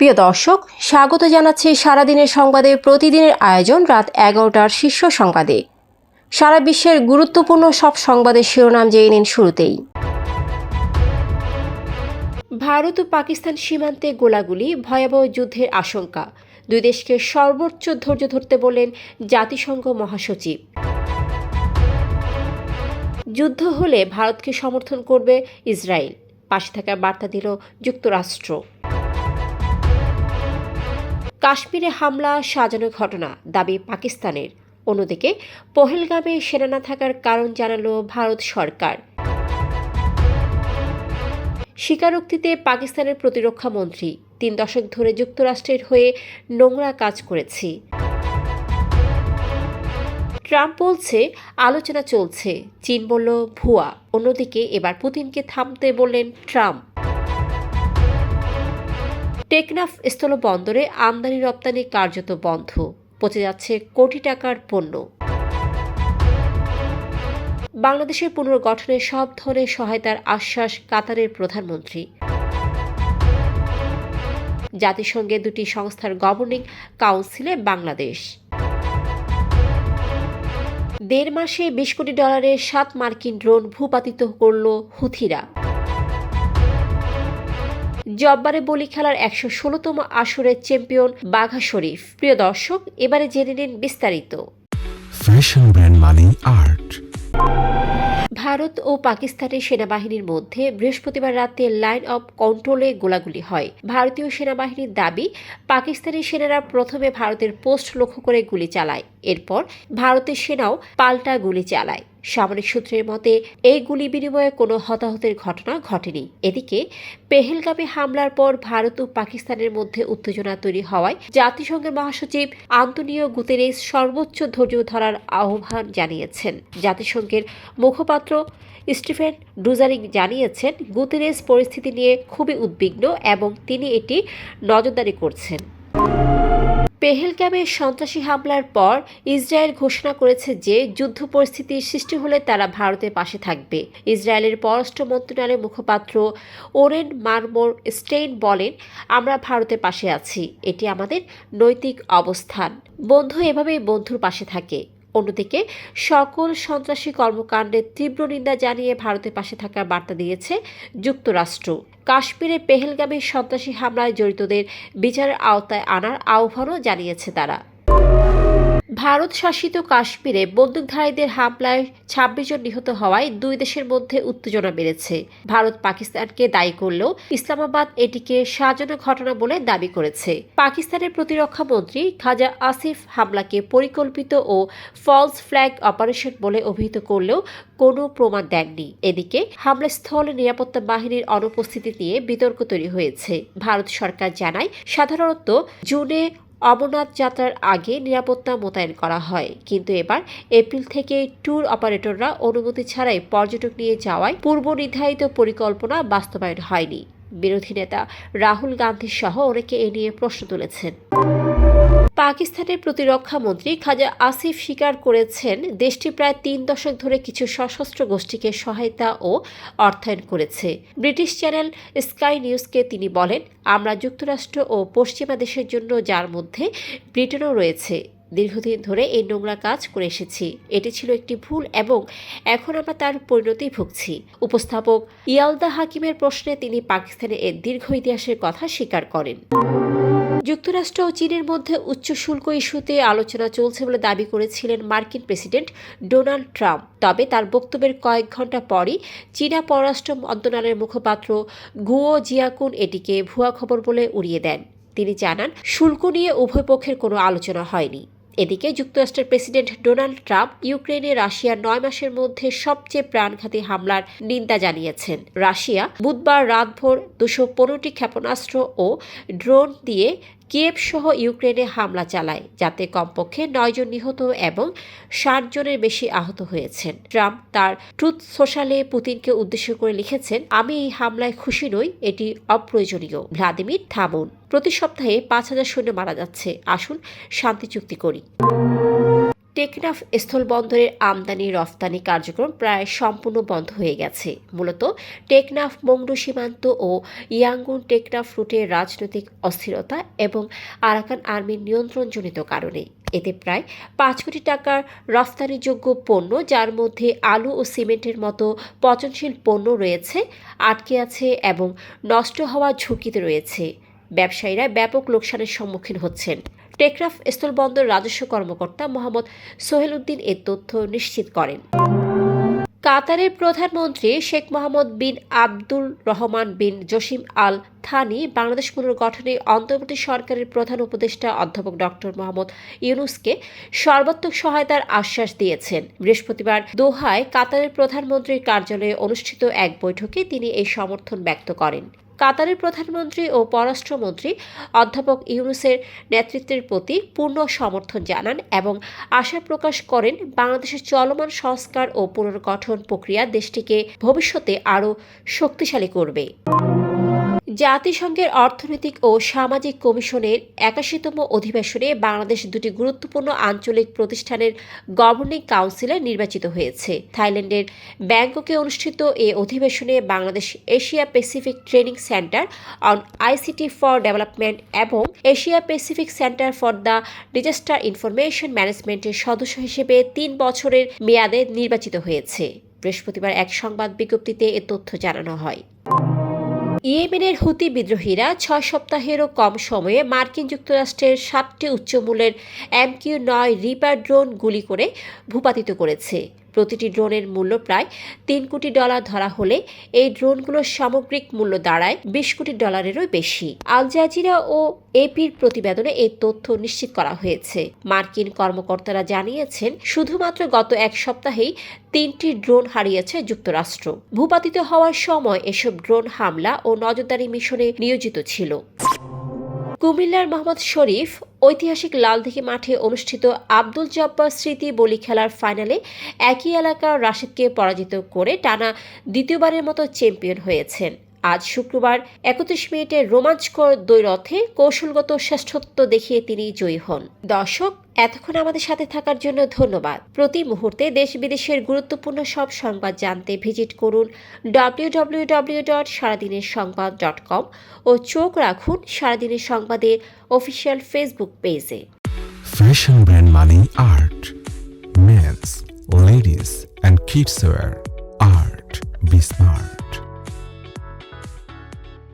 প্রিয় দর্শক, স্বাগত জানাচ্ছি সারাদিনের সংবাদে প্রতিদিনের আয়োজন রাত 11টার শীর্ষ সংবাদে। সারা বিশ্বের গুরুত্বপূর্ণ সব সংবাদের শিরোনাম জেনে নিন শুরুতেই। ভারত ও পাকিস্তান সীমান্তে গোলাগুলি, ভয়াবহ যুদ্ধের আশঙ্কা। দুই দেশকে সর্বোচ্চ ধৈর্য ধরতে বললেন জাতিসংঘ মহাসচিব। যুদ্ধ হলে ভারতকে সমর্থন করবে ইসরায়েল, পাশে থাকার বার্তা দিল যুক্তরাষ্ট্র। কাশ্মীরে হামলা সাজানো ঘটনা, দাবি পাকিস্তানের। অন্যদিকে পহেলগামে সেনা না থাকার কারণ জানালো ভারত সরকার। স্বীকারোক্তিতে পাকিস্তানের প্রতিরক্ষা মন্ত্রী, 3 দশক ধরে যুক্তরাষ্ট্রের হয়ে নোংরা কাজ করেছি। ট্রাম্প বলছে আলোচনা চলছে, চীন বলল ভুয়া। অন্যদিকে এবার পুতিনকে থামতে বললেন ট্রাম্প। টেকনাফ স্থলবন্দরে আমদানি রপ্তানি কার্যত বন্ধ, পচে যাচ্ছে কোটি টাকার পণ্য। বাংলাদেশের পুনর্গঠনে সব ধরনের সহায়তার আশ্বাস কাতারের প্রধানমন্ত্রী। জাতিসংঘের 2টি সংস্থার গভর্নিং কাউন্সিলে বাংলাদেশ। 1.5 মাসে $20 কোটি 7 মার্কিন ড্রোন ভূপাতিত করল হুথিরা। জব্বারে বলি খেলার 116তম আসরের চ্যাম্পিয়ন বাঘা শরীফ। প্রিয় দর্শক, এবারে জেনে নিন বিস্তারিত। ফ্যাশন ব্র্যান্ড মানে আর্ট। ভারত ও পাকিস্তানের সেনাবাহিনীর মধ্যে বৃহস্পতিবার রাতে লাইন অব কন্ট্রোলে গোলাগুলি হয়। ভারতীয় সেনাবাহিনীর দাবি, পাকিস্তানি সেনারা প্রথমে ভারতের পোস্ট লক্ষ্য করে গুলি চালায়, এরপর ভারতের সেনাও পাল্টা গুলি চালায়। সামরিক সূত্রের মতে এই গুলি বিনিময়ে কোনো হতাহতের ঘটনা ঘটেনি। এদিকে পেহেলগামে হামলার পর ভারত ও পাকিস্তানের মধ্যে উত্তেজনা তৈরি হওয়ায় জাতিসংঘের মহাসচিব আন্তোনিও গুতেরেস সর্বোচ্চ ধৈর্য ধরার আহ্বান জানিয়েছেন। জাতিসংঘের মুখপাত্র স্টিফেন ডুজারিক জানিয়েছেন, গুতেরেস পরিস্থিতি নিয়ে খুবই উদ্বিগ্ন এবং তিনি এটি নজরদারি করছেন। পেহেলগামে সন্ত্রাসী হামলার পর ইসরায়েল ঘোষণা করেছে যে যুদ্ধ পরিস্থিতির সৃষ্টি হলে তারা ভারতের পাশে থাকবে। ইসরায়েলের পররাষ্ট্র মন্ত্রণালয়ের মুখপাত্র ওরেন মারমোর স্টেইন বলেন, আমরা ভারতের পাশে আছি, এটি আমাদের নৈতিক অবস্থান। বন্ধু এভাবেই বন্ধুর পাশে থাকে। অন্যদিকে সকল সন্ত্রাসী কর্মকাণ্ডের তীব্র নিন্দা জানিয়ে ভারতের পাশে থাকার বার্তা দিয়েছে যুক্তরাষ্ট্র। কাশ্মীরে পেহেলগামে সন্ত্রাসী হামলায় জড়িতদের বিচারের আওতায় আনার আহ্বানও জানিয়েছে তারা। ভারত শাসিত কাশ্মীরে বন্দুকধারীদের হামলায় 26 জন নিহত হওয়ায় দুই দেশের মধ্যে উত্তেজনা বেড়েছে। ভারত পাকিস্তানকে দায়ী করলেও ইসলামাবাদ এটিকে সাজানো ঘটনা বলে দাবি করেছে। পাকিস্তানের প্রতিরক্ষা মন্ত্রী খাজা আসিফ হামলাকে পরিকল্পিত ও ফলস ফ্ল্যাগ অপারেশন বলে অভিহিত করলেও কোনো প্রমাণ দেননি। এদিকে হামলাস্থলে নিরাপত্তা বাহিনীর অনুপস্থিতি নিয়ে বিতর্ক তৈরি হয়েছে। ভারত সরকার জানায়, সাধারণত জুনে অমরনাথ যাত্রার আগে নিরাপত্তা মোতায়েন করা হয়, কিন্তু এবার এপ্রিল থেকে ট্যুর অপারেটররা অনুমতি ছাড়াই পর্যটক নিয়ে যাওয়ায় পূর্ব নির্ধারিত পরিকল্পনা বাস্তবায়ন হয়নি। বিরোধী নেতা রাহুল গান্ধী সহ অনেকে এ নিয়ে প্রশ্ন তুলেছেন। পাকিস্তানের প্রতিরক্ষা মন্ত্রী খাজা আসিফ স্বীকার করেছেন, দেশটি প্রায় 3 দশক ধরে কিছু সশস্ত্র গোষ্ঠীকে সহায়তা ও অর্থায়ন করেছে। ব্রিটিশ চ্যানেল স্কাই নিউজকে তিনি বলেন, আমরা যুক্তরাষ্ট্র ও পশ্চিমা দেশের জন্য, যার মধ্যে ব্রিটেনও রয়েছে, দীর্ঘদিন ধরে এই নোংরা কাজ করে এসেছি। এটি ছিল একটি ভুল এবং এখন আমরা তার পরিণতি ভুগছি। উপস্থাপক ইয়ালদা হাকিমের প্রশ্নে তিনি পাকিস্তানের এর দীর্ঘ ইতিহাসের কথা স্বীকার করেন। যুক্তরাষ্ট্র ও চীনের মধ্যে উচ্চ শুল্ক ইস্যুতে আলোচনা চলছে বলে দাবি করেছিলেন মার্কিন প্রেসিডেন্ট ডোনাল্ড ট্রাম্প। তবে তার বক্তব্যের কয়েক ঘন্টা পরই চীনা পররাষ্ট্র মন্ত্রণালয়ের মুখপাত্র গুয়ো জিয়াকুন এটিকে ভুয়া খবর বলে উড়িয়ে দেন। তিনি জানান, শুল্ক নিয়ে উভয় পক্ষের কোনো আলোচনা হয়নি। এদিকে যুক্তরাষ্ট্রের প্রেসিডেন্ট ডোনাল্ড ট্রাম্প ইউক্রেনে রাশিয়ার 9 মাসের মধ্যে সবচেয়ে প্রাণঘাতী হামলার নিন্দা জানিয়েছেন। রাশিয়া বুধবার রাতভর 215টি ক্ষেপণাস্ত্র ও ড্রোন দিয়ে কিয়েভ সহ ইউক্রেনে হামলা চালায়, যাতে কমপক্ষে 9 জন নিহত এবং 60 জনের বেশি আহত হয়েছেন। ট্রাম্প তার ট্রুথ সোশ্যালে পুতিনকে উদ্দেশ্য করে লিখেছেন, আমি এই হামলায় খুশি নই, এটি অপ্রয়োজনীয়। ভ্লাদিমির থামুন, প্রতি সপ্তাহে 5000 সৈন্য মারা যাচ্ছে, আসুন শান্তি চুক্তি করি। টেকনাফ স্থলবন্দরের আমদানি রফতানি কার্যক্রম প্রায় সম্পূর্ণ বন্ধ হয়ে গেছে। মূলত টেকনাফ মংডু সীমান্ত ও ইয়াঙ্গুন টেকনাফ রুটে রাজনৈতিক অস্থিরতা এবং আরাকান আর্মির নিয়ন্ত্রণজনিত কারণে। এতে প্রায় 5 কোটি টাকার রফতানিযোগ্য পণ্য, যার মধ্যে আলু ও সিমেন্টের মতো পচনশীল পণ্য রয়েছে, আটকে আছে এবং নষ্ট হওয়ার ঝুঁকিতে রয়েছে। ব্যবসায়ীরা ব্যাপক লোকসানের সম্মুখীন হচ্ছেন। টেকনাফ স্থলবন্দর রাজস্ব কর্মকর্তা মোহাম্মদ সোহেল উদ্দিন এ তথ্য নিশ্চিত করেন। কাতারের প্রধানমন্ত্রী শেখ মোহাম্মদ বিন আব্দুল রহমান বিন জসিম আল থানি বাংলাদেশ পুনর্গঠনে অন্তর্বর্তী সরকারের প্রধান উপদেষ্টা অধ্যাপক ডক্টর মোহাম্মদ ইউনূসকে সর্বাত্মক সহায়তার আশ্বাস দিয়েছেন। বৃহস্পতিবার দোহায় কাতারের প্রধানমন্ত্রীর কার্যালয়ে অনুষ্ঠিত এক বৈঠকে তিনি এই সমর্থন ব্যক্ত করেন। কাতারের প্রধানমন্ত্রী ও পররাষ্ট্রমন্ত্রী অধ্যাপক ইউনূসের নেতৃত্বের প্রতি পূর্ণ সমর্থন জানান এবং আশা প্রকাশ করেন বাংলাদেশের চলমান সংস্কার ও পুনর্গঠন প্রক্রিয়া দেশটিকে ভবিষ্যতে আরও শক্তিশালী করবে। জাতিসংঘের অর্থনৈতিক ও সামাজিক কমিশনের 81তম অধিবেশনে বাংলাদেশ দুটি গুরুত্বপূর্ণ আঞ্চলিক প্রতিষ্ঠানের গভর্নিং কাউন্সিলে নির্বাচিত হয়েছে। থাইল্যান্ডের ব্যাংককে অনুষ্ঠিত এ অধিবেশনে Bangladesh Asia Pacific training centre on ICT for development এবং Asia Pacific centre for the disaster information ম্যানেজমেন্টের সদস্য হিসেবে 3 বছরের মেয়াদে নির্বাচিত হয়েছে। বৃহস্পতিবার এক সংবাদ বিজ্ঞপ্তিতে এ তথ্য জানানো হয়। ইয়েমেনের হুতি বিদ্রোহীরা 6 সপ্তাহেরও কম সময়ে মার্কিন যুক্তরাষ্ট্রের 7টি উচ্চমূল্যের MQ-9 রিপার ড্রোন গুলি করে ভূপাতিত করেছে। প্রতিটি ড্রোনের মূল্য প্রায় $3 কোটি ধরা হলে এই ড্রোনগুলোর সামগ্রিক মূল্য দাঁড়ায় $20 কোটি বেশি। আল জাজিরা ও এপির প্রতিবেদনে এই তথ্য নিশ্চিত করা হয়েছে। মার্কিন কর্মকর্তারা জানিয়েছেন, শুধুমাত্র গত এক সপ্তাহেই 3টি ড্রোন হারিয়েছে যুক্তরাষ্ট্র। ভূপাতিত হওয়ার সময় এসব ড্রোন হামলা ও নজরদারি মিশনে নিয়োজিত ছিল। কুমিল্লার মোহাম্মদ শরীফ ঐতিহাসিক লালদীঘি মাঠে অনুষ্ঠিত আব্দুল জব্বার স্মৃতি বলি খেলার ফাইনালে একই এলাকার রাশিদকে পরাজিত করে টানা দ্বিতীয়বারের মতো চ্যাম্পিয়ন হয়েছেন। আজ শুক্রবার 31 মিনিটের রোমাঞ্চকর দ্বৈরথে কৌশলগত শ্রেষ্ঠত্ব দেখিয়ে তিনি জয়ী হন। দর্শক, এতক্ষণ আমাদের সাথে থাকার জন্য ধন্যবাদ। প্রতি মুহূর্তে দেশ বিদেশের গুরুত্বপূর্ণ সব সংবাদ জানতে ভিজিট করুন www.সারাদিনেরসংবাদ.com ও চোখ রাখুন সারাদিনের সংবাদের অফিসিয়াল ফেসবুক পেজে। Fashion brand money art. Men's, ladies and kids wear art. Be smart.